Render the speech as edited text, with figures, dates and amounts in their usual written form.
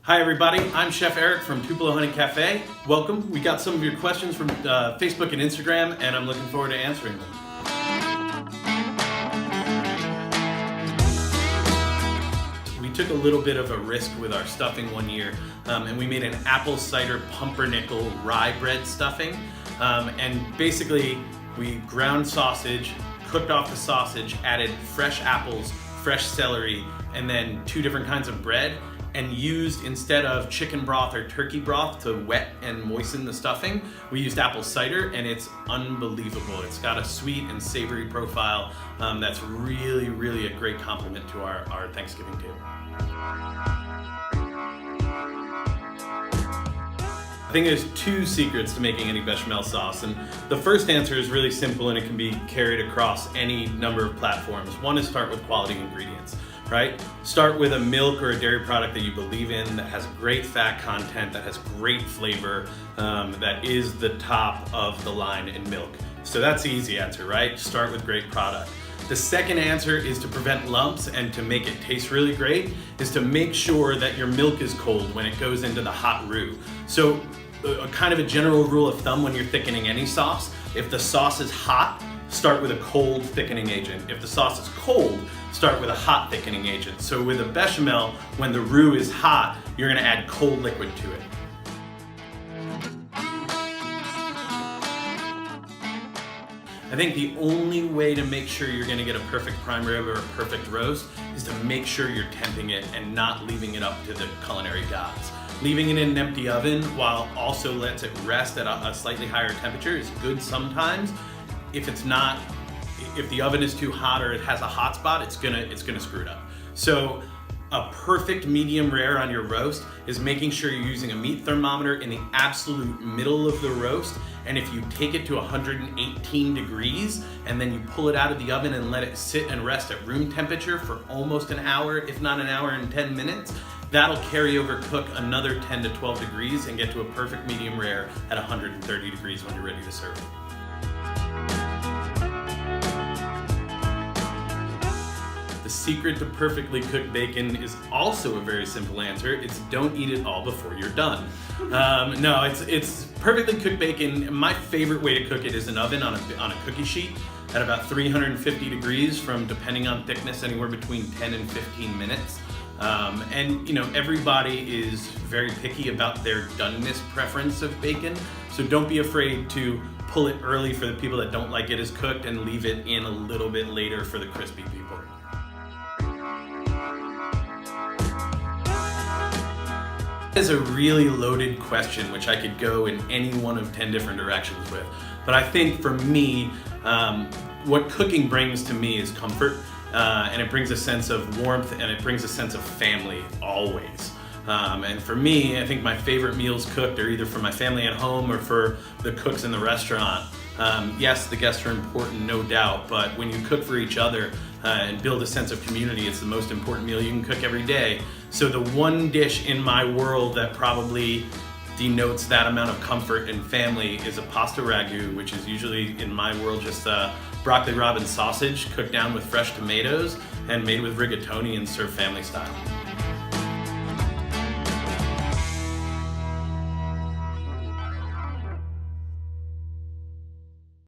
Hi everybody, I'm Chef Eric from Tupelo Honey Cafe. Welcome. We got some of your questions from Facebook and Instagram, and I'm looking forward to answering them. We took a little bit of a risk with our stuffing one year, and we made an apple cider pumpernickel rye bread stuffing. And basically, we ground sausage, cooked off the sausage, added fresh apples, fresh celery, and then 2 different kinds of bread, and used, instead of chicken broth or turkey broth to wet and moisten the stuffing, we used apple cider, and it's unbelievable. It's got a sweet and savory profile that's really, really a great complement to our Thanksgiving table. I think there's 2 secrets to making any bechamel sauce, and the first answer is really simple and it can be carried across any number of platforms. One is start with quality ingredients, right? Start with a milk or a dairy product that you believe in, that has great fat content, that has great flavor, that is the top of the line in milk. So that's the easy answer, right? Start with great product. The second answer is to prevent lumps and to make it taste really great, is to make sure that your milk is cold when it goes into the hot roux. So a kind of a general rule of thumb when you're thickening any sauce, if the sauce is hot, start with a cold thickening agent. If the sauce is cold, start with a hot thickening agent. So with a bechamel, when the roux is hot, you're gonna add cold liquid to it. I think the only way to make sure you're gonna get a perfect prime rib or a perfect roast is to make sure you're temping it and not leaving it up to the culinary gods. Leaving it in an empty oven while also lets it rest at a slightly higher temperature is good sometimes. If the oven is too hot or it has a hot spot, it's gonna screw it up. So a perfect medium rare on your roast is making sure you're using a meat thermometer in the absolute middle of the roast, and if you take it to 118 degrees and then you pull it out of the oven and let it sit and rest at room temperature for almost an hour, if not an hour and 10 minutes, that'll carry over cook another 10 to 12 degrees and get to a perfect medium rare at 130 degrees when you're ready to serve it. The secret to perfectly cooked bacon is also a very simple answer. It's don't eat it all before you're done. No, it's perfectly cooked bacon. My favorite way to cook it is an oven on a cookie sheet at about 350 degrees from, depending on thickness, anywhere between 10 and 15 minutes. And you know, everybody is very picky about their doneness preference of bacon, so don't be afraid to pull it early for the people that don't like it as cooked and leave it in a little bit later for the crispy people. Is a really loaded question, which I could go in any one of 10 different directions with. But I think for me, what cooking brings to me is comfort, and it brings a sense of warmth, and it brings a sense of family always. And for me, I think my favorite meals cooked are either for my family at home or for the cooks in the restaurant. Yes, the guests are important, no doubt, but when you cook for each other and build a sense of community, it's the most important meal you can cook every day. So the one dish in my world that probably denotes that amount of comfort and family is a pasta ragu, which is usually, in my world, just broccoli rabe and sausage cooked down with fresh tomatoes and made with rigatoni and served family style.